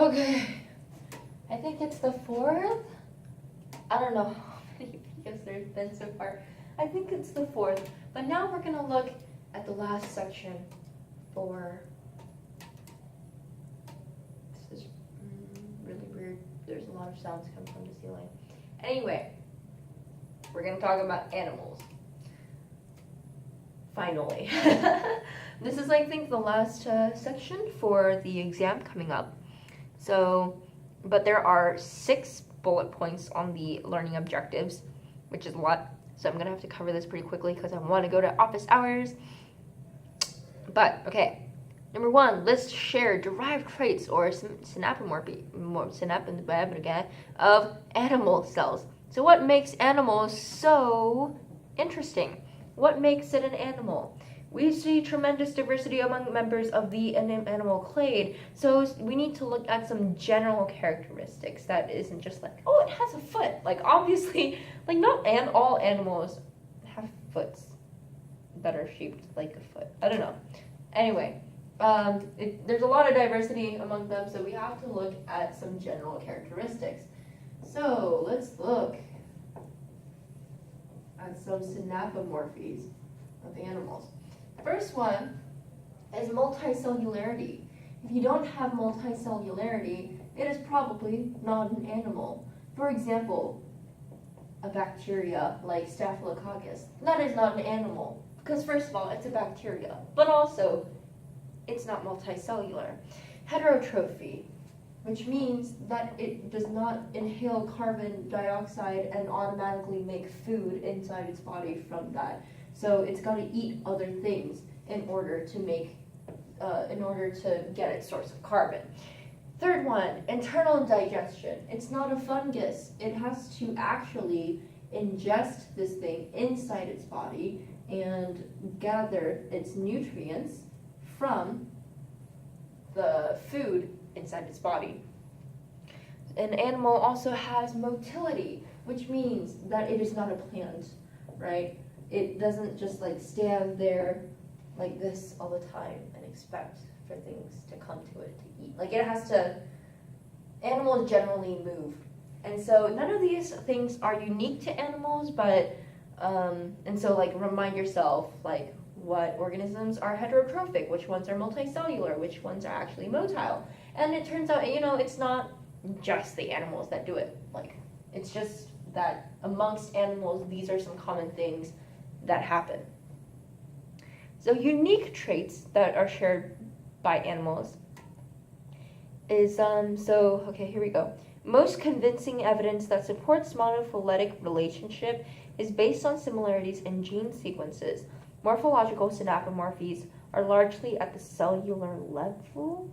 Okay. I think it's the fourth. I don't know how many videos there's been so far. I think it's the fourth. But now we're gonna look at the last section for. This is really weird. There's a lot of sounds coming from the ceiling. Anyway, we're gonna talk about animals. Finally. This is, I think, the last section for the exam coming up. So, but there are 6 bullet points on the learning objectives, which is a lot. So I'm going to have to cover this pretty quickly because I want to go to office hours. But, okay. Number 1, list shared derived traits or synapomorphy of animal cells. So what makes animals so interesting? What makes it an animal? We see tremendous diversity among members of the animal clade, so we need to look at some general characteristics that isn't just like, oh, it has a foot. Like, obviously, like, not all animals have foots that are shaped like a foot. I don't know. Anyway, there's a lot of diversity among them, so we have to look at some general characteristics. So let's look at some synapomorphies of animals. First one is multicellularity. If you don't have multicellularity, it is probably not an animal. For example, a bacteria like Staphylococcus, that is not an animal. Because first of all, it's a bacteria, but also it's not multicellular. Heterotrophy, which means that it does not inhale carbon dioxide and automatically make food inside its body from that. So it's got to eat other things in order to get its source of carbon. Third one, internal digestion. It's not a fungus. It has to actually ingest this thing inside its body and gather its nutrients from the food inside its body. An animal also has motility, which means that it is not a plant, right? It doesn't just like stand there like this all the time and expect for things to come to it to eat. Like, it has to, animals generally move. And so none of these things are unique to animals, but, and so like remind yourself like what organisms are heterotrophic, which ones are multicellular, which ones are actually motile. And it turns out, it's not just the animals that do it. Like, it's just that amongst animals, these are some common things that happen. So unique traits that are shared by animals is, okay, here we go. Most convincing evidence that supports monophyletic relationship is based on similarities in gene sequences. Morphological synapomorphies are largely at the cellular level.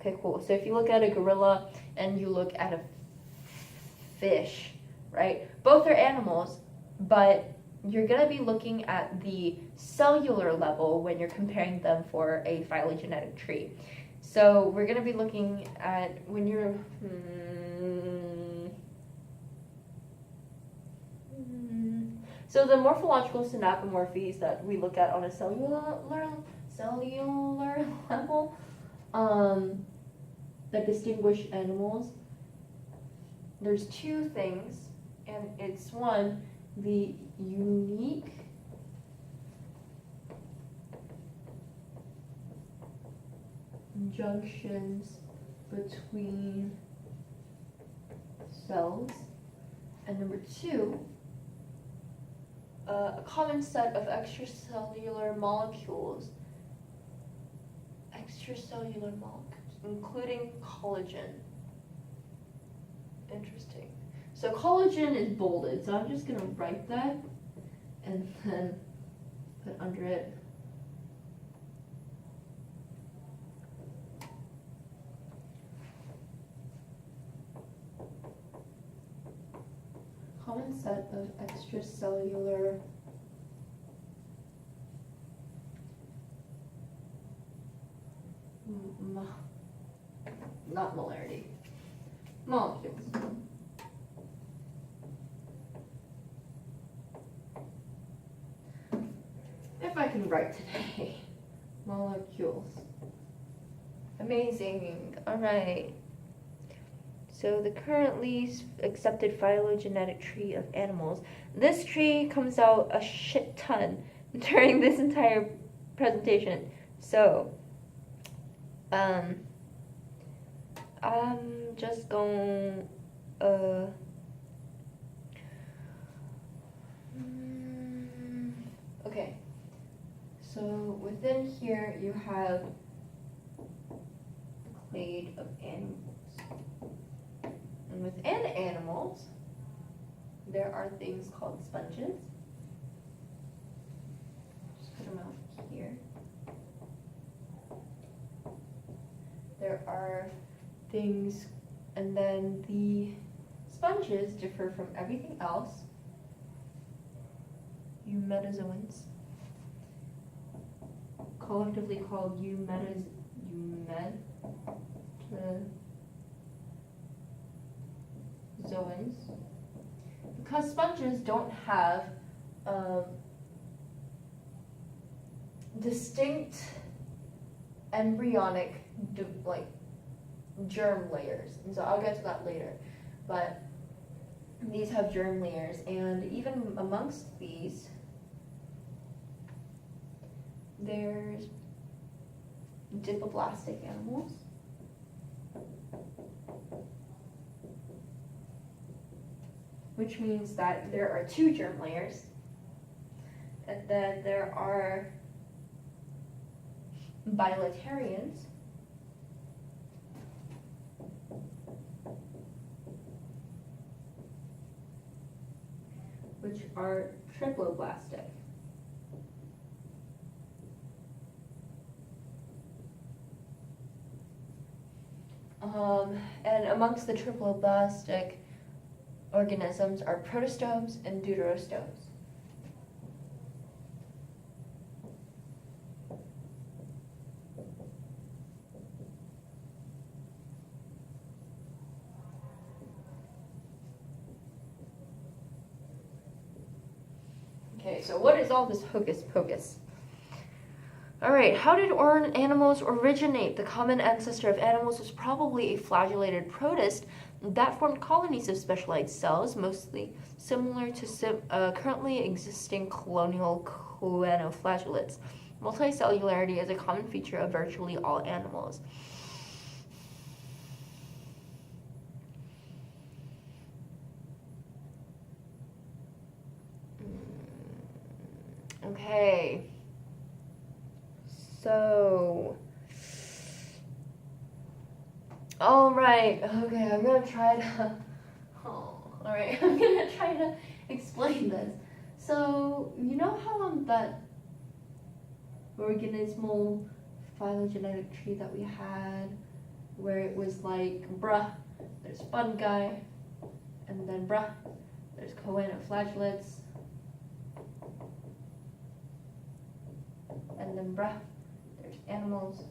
Okay, cool. So if you look at a gorilla and you look at a fish, right? Both are animals, but you're going to be looking at the cellular level when you're comparing them for a phylogenetic tree. So we're going to be looking at when you're... So the morphological synapomorphies that we look at on a cellular level that distinguish animals, there's 2 things, and it's one, the unique junctions between cells, and number 2, a common set of extracellular molecules, including collagen. Interesting. So collagen is bolded, so I'm just going to write that and then put under it common set of extracellular not molarity, molecules. If I can write today. Molecules. Amazing. All right. So the currently accepted phylogenetic tree of animals. This tree comes out a shit ton during this entire presentation. So, I'm just going, okay. So within here you have the clade of animals. And within animals, there are things called sponges. Just put them out here. There are things, and then the sponges differ from everything else. Eumetazoans, collectively called eumetazoans, because sponges don't have distinct embryonic germ layers, and so I'll get to that later, but these have germ layers, and even amongst these there's diploblastic animals, which means that there are two germ layers, and then there are bilaterians, which are triploblastic. And amongst the triploblastic organisms are protostomes and deuterostomes. Okay, so what is all this hocus pocus? All right, how did animals originate? The common ancestor of animals was probably a flagellated protist that formed colonies of specialized cells, mostly similar to currently existing colonial choanoflagellates. Multicellularity is a common feature of virtually all animals. Okay. So, all right, okay, I'm gonna try to, I'm gonna try to explain this. So, you know how that organismal phylogenetic tree that we had, where it was like, there's fungi, and then there's choanoflagellates, and then there's animals.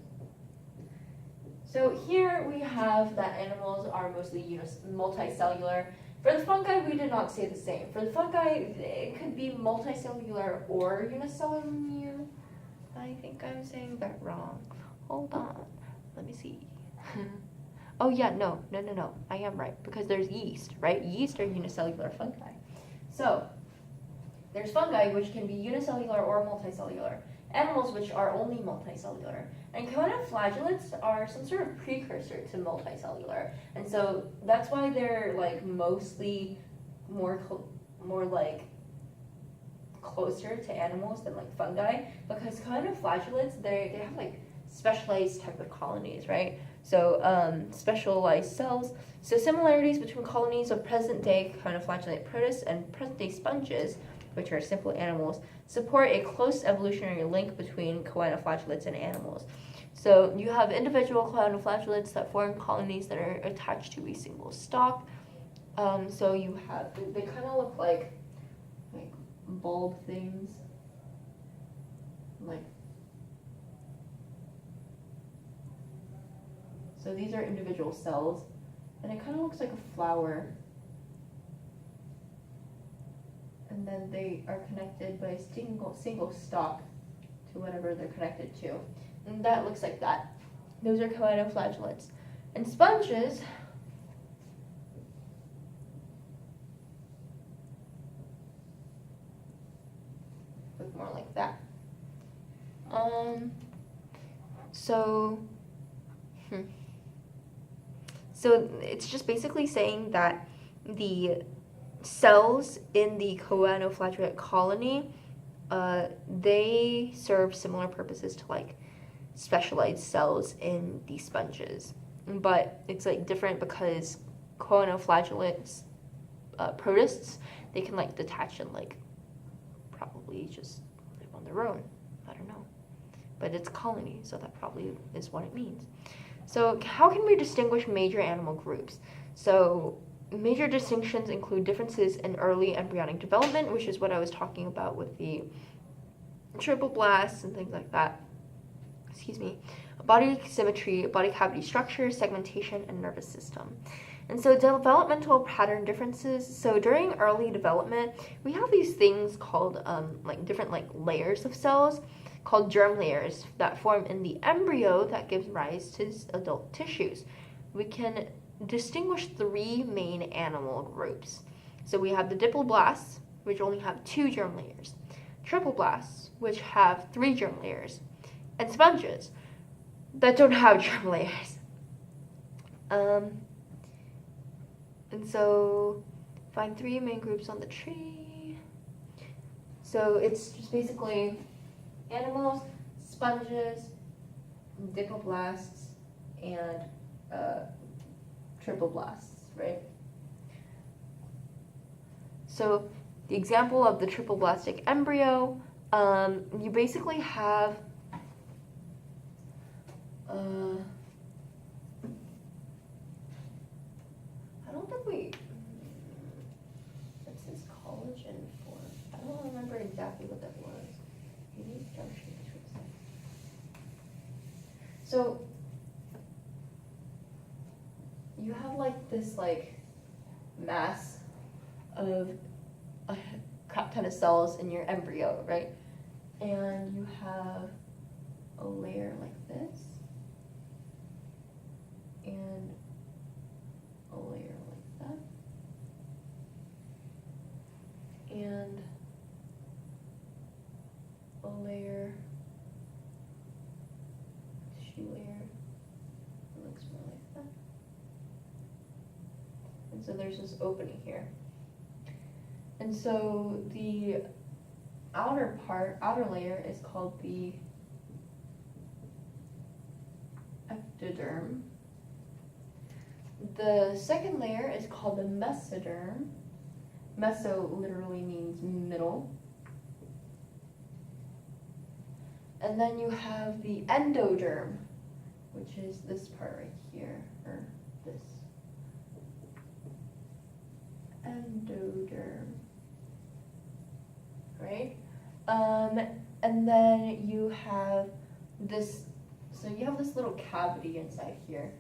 So here we have that animals are mostly multicellular. For the fungi, we did not say the same. For the fungi, it could be multicellular or unicellular. I think I'm saying that wrong. Hold on, let me see. Oh yeah, no, I am right, because there's yeast, right? Yeast are unicellular fungi. So there's fungi which can be unicellular or multicellular. Animals which are only multicellular. And choanoflagellates are some sort of precursor to multicellular. And so that's why they're like mostly more like closer to animals than like fungi, because choanoflagellates, they have like specialized type of colonies, right? So specialized cells. So similarities between colonies of present-day choanoflagellate protists and present-day sponges, which are simple animals, support a close evolutionary link between choanoflagellates and animals. So you have individual choanoflagellates that form colonies that are attached to a single stalk. So you have, they kind of look like bulb things, so these are individual cells, and it kind of looks like a flower. And then they are connected by a single stalk to whatever they're connected to. And that looks like that. Those are choanoflagellates. And sponges So, so it's just basically saying that the cells in the choanoflagellate colony, they serve similar purposes to like specialized cells in the sponges, but it's like different because choanoflagellates, protists, they can like detach and like probably just live on their own. I don't know, but it's a colony, so that probably is what it means. So how can we distinguish major animal groups? So major distinctions include differences in early embryonic development, which is what I was talking about with the triploblasts and things like that. Excuse me. Body symmetry, body cavity structure, segmentation, and nervous system. And so developmental pattern differences. So during early development, we have these things called like different like layers of cells called germ layers that form in the embryo that gives rise to adult tissues. We can distinguish three main animal groups. So we have the diploblasts, which only have 2 germ layers, triploblasts, which have 3 germ layers, and sponges that don't have germ layers. And so find 3 main groups on the tree. So it's just basically animals, sponges, diploblasts, and triploblasts, right? So the example of the triploblastic embryo, you basically have I don't think what's this collagen form? I don't remember exactly what that was. Maybe junction. So you have like this like mass of a crap ton of cells in your embryo, right? And you have a layer like this and a layer like that and a layer, tissue layer, it looks more like that. And so there's this opening here. And so the outer layer is called the ectoderm. The second layer is called the mesoderm. Meso literally means middle. And then you have the endoderm, which is this part right here, or this. Endoderm. Right? And then you have this, so you have this little cavity inside here.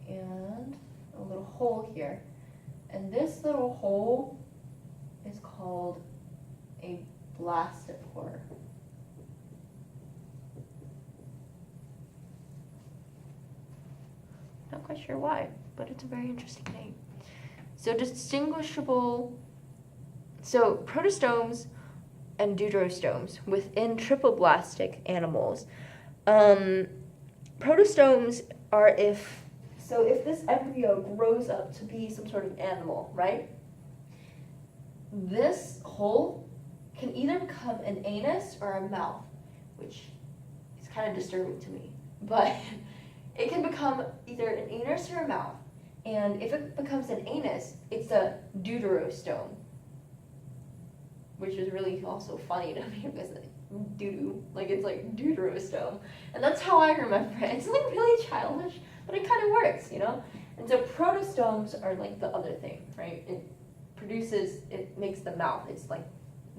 And a little hole here. And this little hole is called a blastopore. Not quite sure why, but it's a very interesting name. So protostomes and deuterostomes within triploblastic animals. Protostomes are if this embryo grows up to be some sort of animal, right? This hole can either become an anus or a mouth, which is kind of disturbing to me, but it can become either an anus or a mouth. And if it becomes an anus, it's a deuterostome, which is really also funny to me because it's like deuterostome. And that's how I remember it. It's like really childish, but it kind of works, you know? And so protostomes are like the other thing, right? It makes the mouth. It's like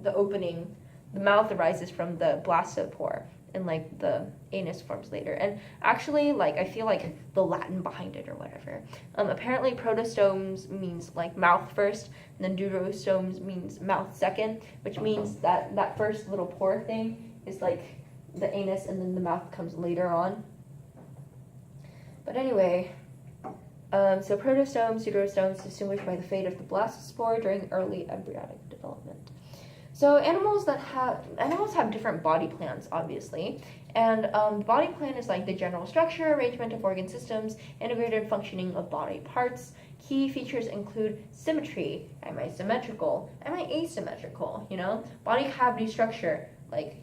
the opening, the mouth arises from the blastopore, and like the anus forms later. And actually, like, I feel like the Latin behind it or whatever. Apparently protostomes means like mouth first, and then deuterostomes means mouth second, which means that first little pore thing is like the anus, and then the mouth comes later on. But anyway, so protostomes, deuterostomes distinguished by the fate of the blastospore during early embryonic development. So animals have different body plans, obviously, and the body plan is like the general structure, arrangement of organ systems, integrated functioning of body parts. Key features include symmetry. Am I symmetrical? Am I asymmetrical? Body cavity structure. Like,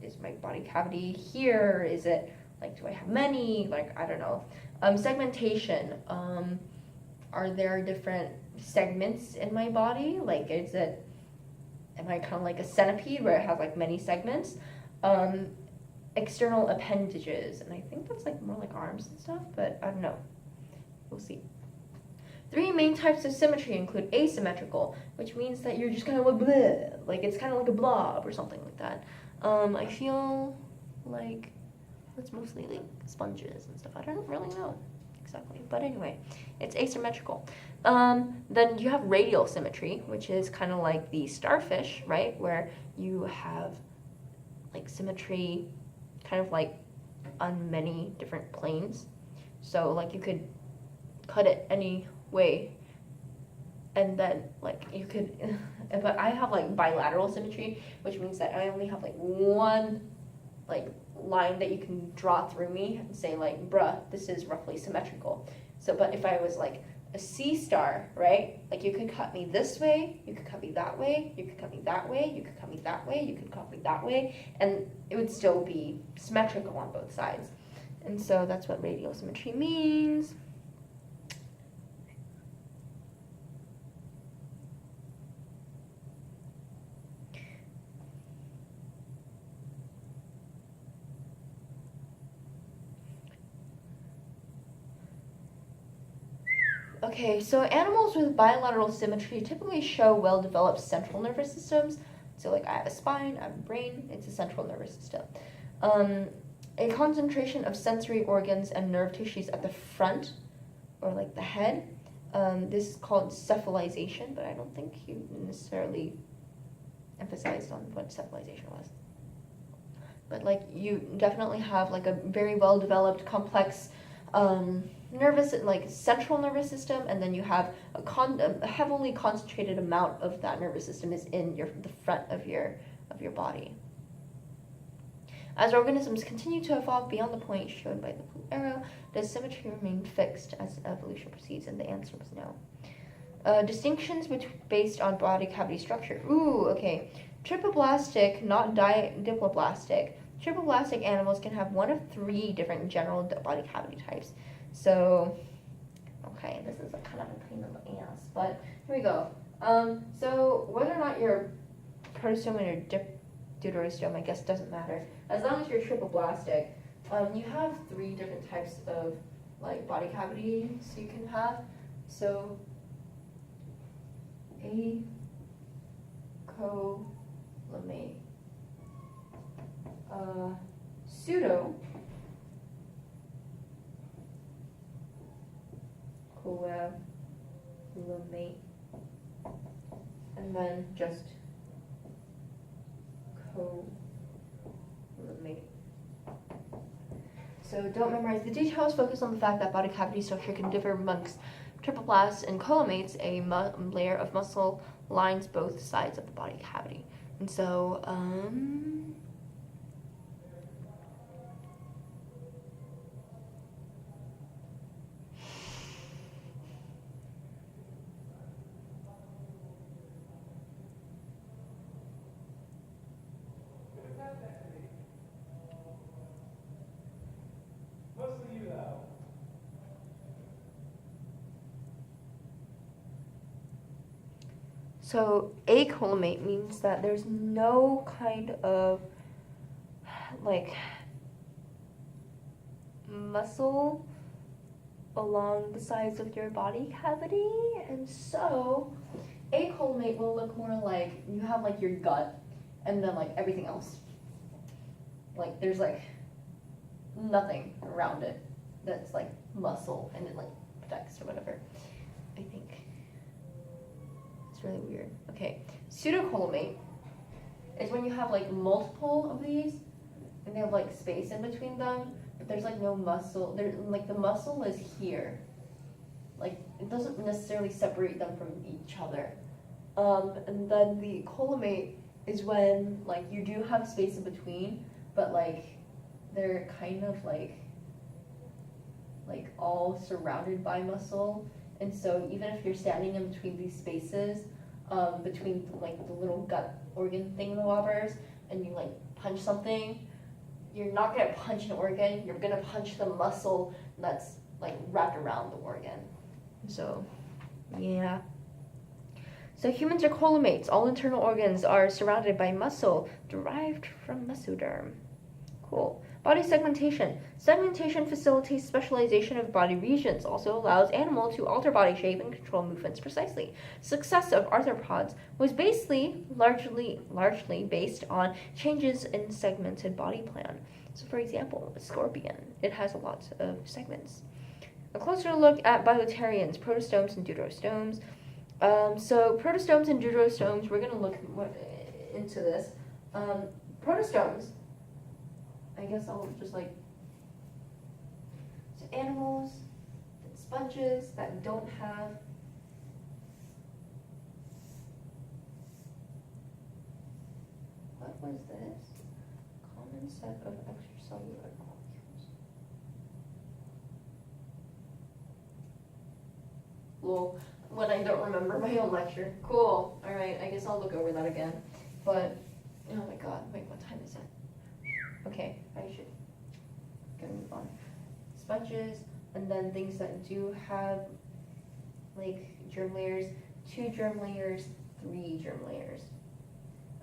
is my body cavity here? Is it like, do I have many? Like, I don't know. Segmentation. Are there different segments in my body? Like, am I kind of like a centipede where it has like many segments? External appendages, and I think that's like more like arms and stuff, but I don't know. We'll see. 3 main types of symmetry include asymmetrical, which means that you're just kind of a bleh, like it's kind of like a blob or something like that. I feel like it's mostly like sponges and stuff. I don't really know exactly, but anyway, it's asymmetrical. Then you have radial symmetry, which is kind of like the starfish, right, where you have like symmetry kind of like on many different planes. So like you could cut it any way, and then like you could but I have like bilateral symmetry, which means that I only have like one like line that you can draw through me and say like, bruh, this is roughly symmetrical. So but if I was like a sea star, right, like you could cut me this way, you could cut me that way, you could cut me that way, you could cut me that way, you could cut me that way, and it would still be symmetrical on both sides. And so that's what radial symmetry means. Okay, so animals with bilateral symmetry typically show well-developed central nervous systems. So like I have a spine, I have a brain, it's a central nervous system. A concentration of sensory organs and nerve tissues at the front, or like the head. This is called cephalization, but I don't think you necessarily emphasized on what cephalization was. But like you definitely have like a very well-developed, complex nervous, like central nervous system, and then you have a heavily concentrated amount of that nervous system is in the front of your body. As organisms continue to evolve beyond the point shown by the blue arrow, does symmetry remain fixed as evolution proceeds? And the answer was no. Distinctions based on body cavity structure. Ooh, okay. Trypoblastic, not diploblastic. Trypoblastic animals can have one of 3 different general body cavity types. So, okay, this is a kind of a pain in the ass, but here we go. So whether or not you're protostome or deuterostome, I guess doesn't matter. As long as you're trypoblastic, you have 3 different types of like body cavities you can have. So, acolemate, pseudo coagulate, and then just coagulate. So don't memorize the details, focus on the fact that body cavity structure can differ amongst triploblasts and coagulates. A layer of muscle lines both sides of the body cavity. And so, so acolemate means that there's no kind of like muscle along the sides of your body cavity, and so acolemate will look more like you have like your gut and then like everything else. Like there's like nothing around it that's like muscle and it like protects or whatever, I think. It's really weird. Okay, pseudocoagulate is when you have like multiple of these and they have like space in between them, but there's like no muscle. Like the muscle is here. Like it doesn't necessarily separate them from each other. And then the collimate is when like you do have space in between, but like they're kind of like all surrounded by muscle. And so even if you're standing in between these spaces, between like the little gut organ thingamabobbers, and you like punch something, you're not gonna punch an organ, you're gonna punch the muscle that's like wrapped around the organ. So, yeah. So humans are collimates. All internal organs are surrounded by muscle derived from mesoderm. Cool. Body segmentation. Segmentation facilitates specialization of body regions, also allows animal to alter body shape and control movements precisely. Success of arthropods was basically largely based on changes in segmented body plan. So for example, a scorpion, it has a lot of segments. A closer look at biotarians, protostomes and deuterostomes. So protostomes and deuterostomes, we're going to look into this. Protostomes, I guess I'll just like, so animals, sponges that don't have what was this? Common set of extracellular molecules. Well, when I don't remember my own lecture. Cool. All right, I guess I'll look over that again. But, oh my god, wait, what time is it? Okay, I should go move on. Sponges, and then things that do have, like, germ layers, 2 germ layers, 3 germ layers.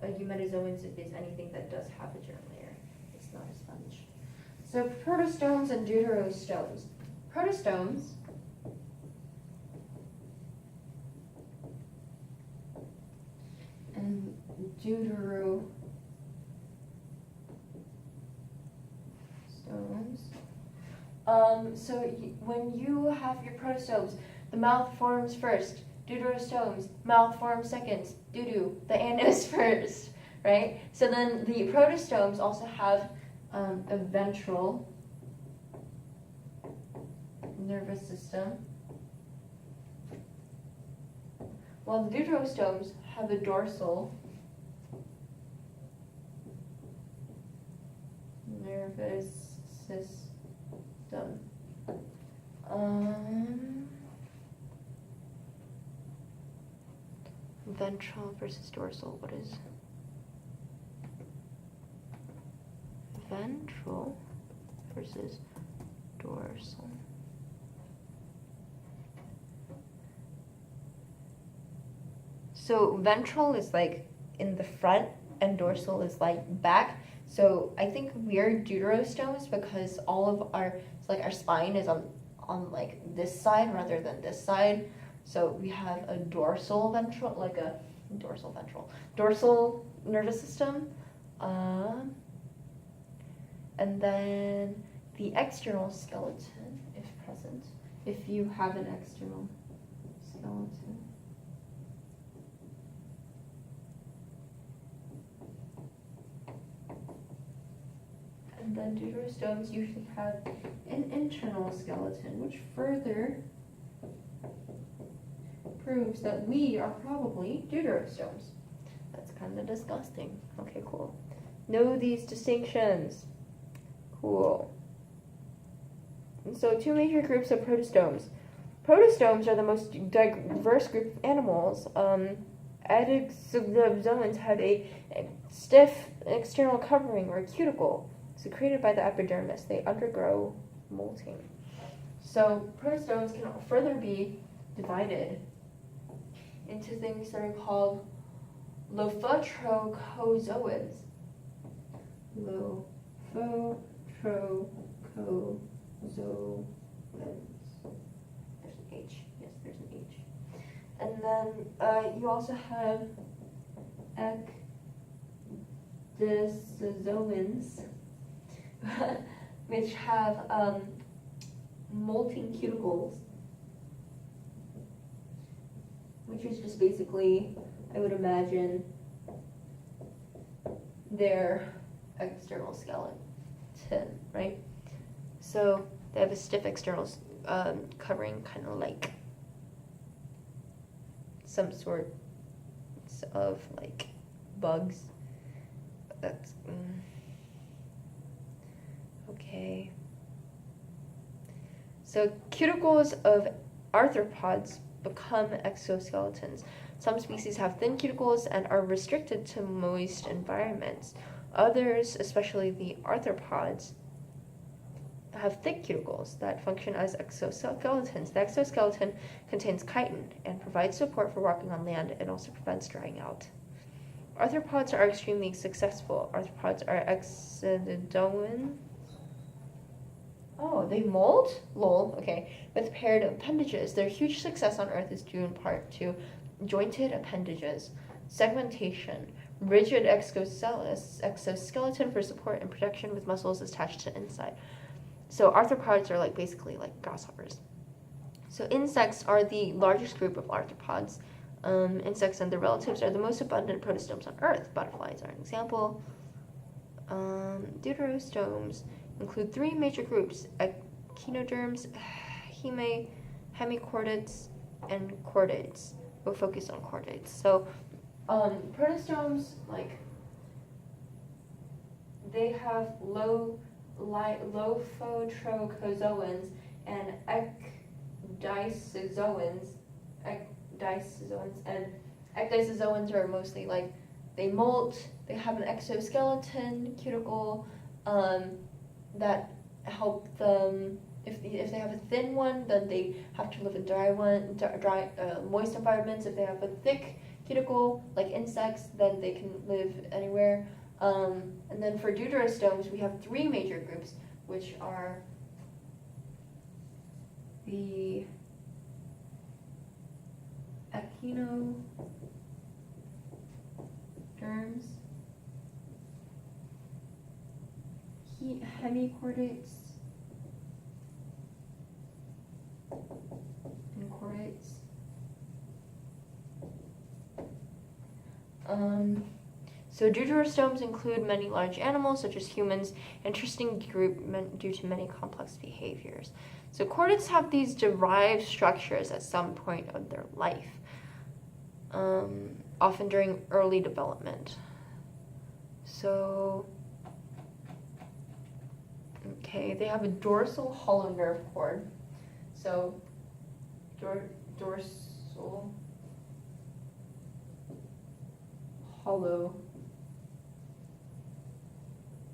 Eumetozoans is anything that does have a germ layer. It's not a sponge. So protostomes and deuterostomes. Protostomes and deuterostomes. So when you have your protostomes, the mouth forms first. Deuterostomes, mouth forms second. Doo-doo, the anus first, right? So then the protostomes also have a ventral nervous system, while the deuterostomes have a dorsal nervous system. Ventral versus dorsal, what is ventral versus dorsal? So ventral is like in the front and dorsal is like back. So I think we're deuterostomes because all of our spine is on like this side rather than this side. So we have a dorsal nervous system, and then the external skeleton, if present, if you have an external skeleton. And then deuterostomes usually have an internal skeleton, which further proves that we are probably deuterostomes. That's kind of disgusting. Okay, cool. Know these distinctions. Cool. And so 2 major groups of protostomes. Protostomes are the most diverse group of animals. Adixozoans have a stiff external covering or cuticle secreted by the epidermis. They undergo molting. So protostomes can further be divided into things that are called lophotrochozoans. Lophotrochozoans. There's an H. Yes, there's an H. And then you also have ecdysozoans, which have molting cuticles, which is just basically, I would imagine, their external skeleton, right? So they have a stiff external covering, kind of like some sort types of like bugs. That's okay. So cuticles of arthropods become exoskeletons. Some species have thin cuticles and are restricted to moist environments. Others, especially the arthropods, have thick cuticles that function as exoskeletons. The exoskeleton contains chitin and provides support for walking on land and also prevents drying out. Arthropods are extremely successful. Arthropods are exodoan. Oh, they molt? Lol, okay. With paired appendages. Their huge success on Earth is due in part to jointed appendages, segmentation, rigid exoskeleton for support and protection with muscles attached to inside. So arthropods are like basically like grasshoppers. So insects are the largest group of arthropods. Insects and their relatives are the most abundant protostomes on Earth. Butterflies are an example. Deuterostomes include three major groups: echinoderms, hemichordates, and chordates. We'll focus on chordates. So protostomes, like, they have lophotrochozoans and ecdysozoans. And ecdysozoans are mostly like, they molt, they have an exoskeleton cuticle that help them. If they have a thin one, then they have to live in moist environments. If they have a thick cuticle, like insects, then they can live anywhere. And then for deuterostomes, we have three major groups, which are the echinoderms, hemichordates, and chordates. So deuterostomes include many large animals, such as humans, interesting group due to many complex behaviors. So chordates have these derived structures at some point of their life, often during early development. So, okay, they have a dorsal hollow nerve cord. So, dorsal hollow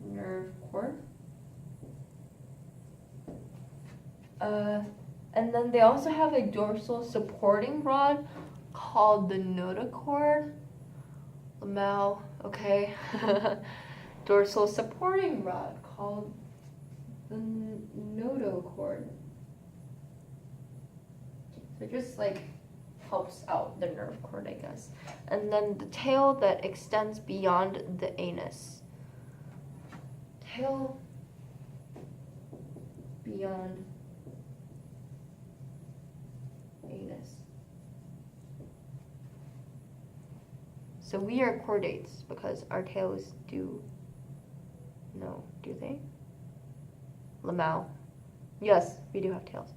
nerve cord. And then they also have a dorsal supporting rod called the notochord. Lamau, okay. Dorsal supporting rod called the notochord. So it just like helps out the nerve cord, I guess. And then the tail that extends beyond the anus. Tail beyond anus. So we are chordates because our tails do they? Lamau. Yes, we do have tails.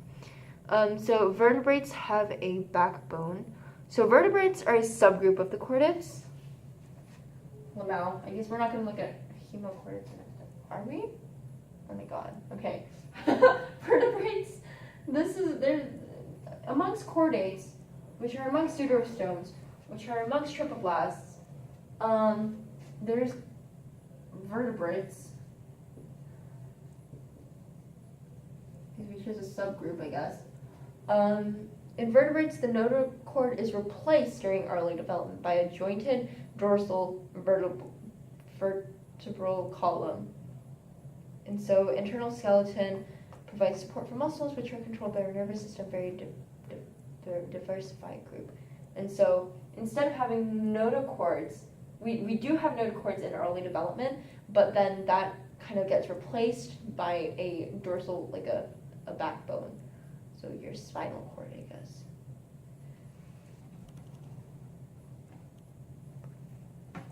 So vertebrates have a backbone. So vertebrates are a subgroup of the chordates. Lamau. I guess we're not going to look at hemochordates next time. Are we? Oh my god. Okay. Vertebrates. They're amongst chordates, which are amongst deuterostomes, which are amongst triploblasts. There's vertebrates, which is a subgroup, I guess. In vertebrates, the notochord is replaced during early development by a jointed dorsal vertebral column. And so internal skeleton provides support for muscles, which are controlled by our nervous system, very diversified group. And so instead of having notochords, we do have notochords in early development, but then that kind of gets replaced by a dorsal, like a backbone. So your spinal cord, I guess.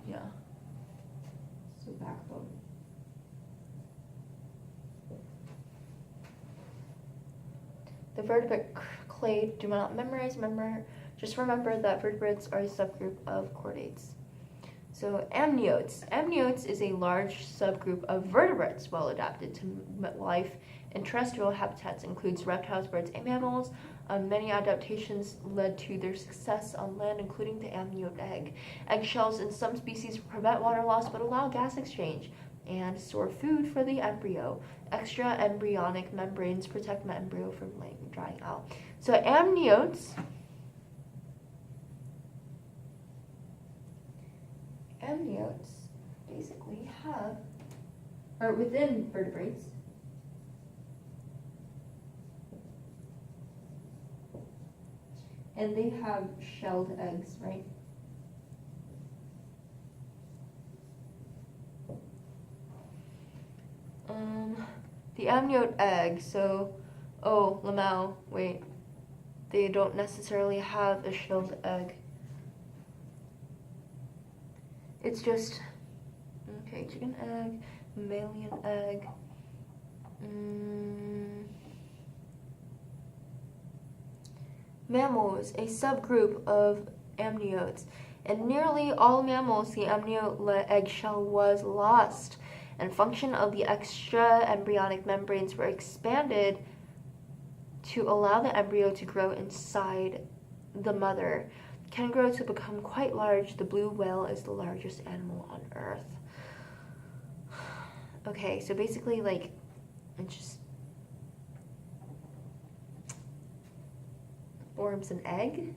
Yeah. So backbone. The vertebrate clade do not memorize, Just remember that vertebrates are a subgroup of chordates. So amniotes. Amniotes is a large subgroup of vertebrates well adapted to life in terrestrial habitats. Includes reptiles, birds, and mammals. Many adaptations led to their success on land, including the amniote egg. Eggshells in some species prevent water loss but allow gas exchange and store food for the embryo. Extra embryonic membranes protect the embryo from drying out. So amniotes basically are within vertebrates. And they have shelled eggs, right? The amniote egg, so, Lamau, wait. They don't necessarily have a shelled egg. It's just, okay, chicken egg, mammalian egg. Mammals, a subgroup of amniotes. In nearly all mammals, the amniote eggshell was lost, and function of the extra embryonic membranes were expanded to allow the embryo to grow inside the mother. Can grow to become quite large. The blue whale is the largest animal on Earth. Okay, so basically, like, it just forms an egg.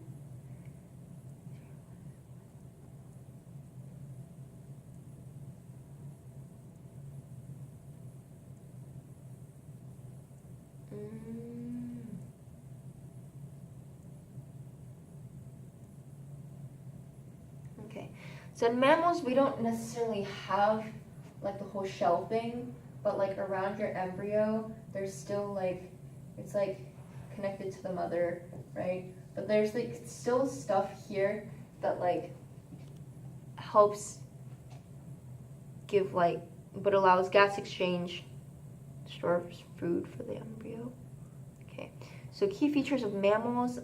Okay, so in mammals, we don't necessarily have like the whole shell thing, but like around your embryo, there's still like, it's like connected to the mother, right? But there's like still stuff here that like helps give like, but allows gas exchange, stores food for the embryo. Okay, so key features of mammals,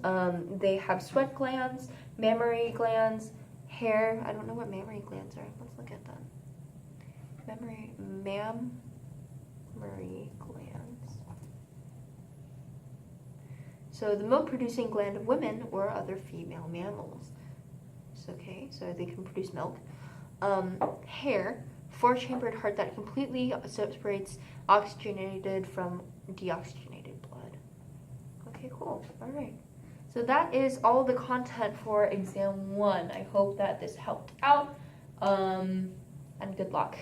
they have sweat glands, mammary glands, hair. I don't know what mammary glands are. Let's look at them. Mammary glands. So the milk-producing gland of women or other female mammals. Okay, so they can produce milk. Hair, four-chambered heart that completely separates oxygenated from deoxygenated blood. Okay, cool. All right. So that is all the content for exam 1. I hope that this helped out, and good luck.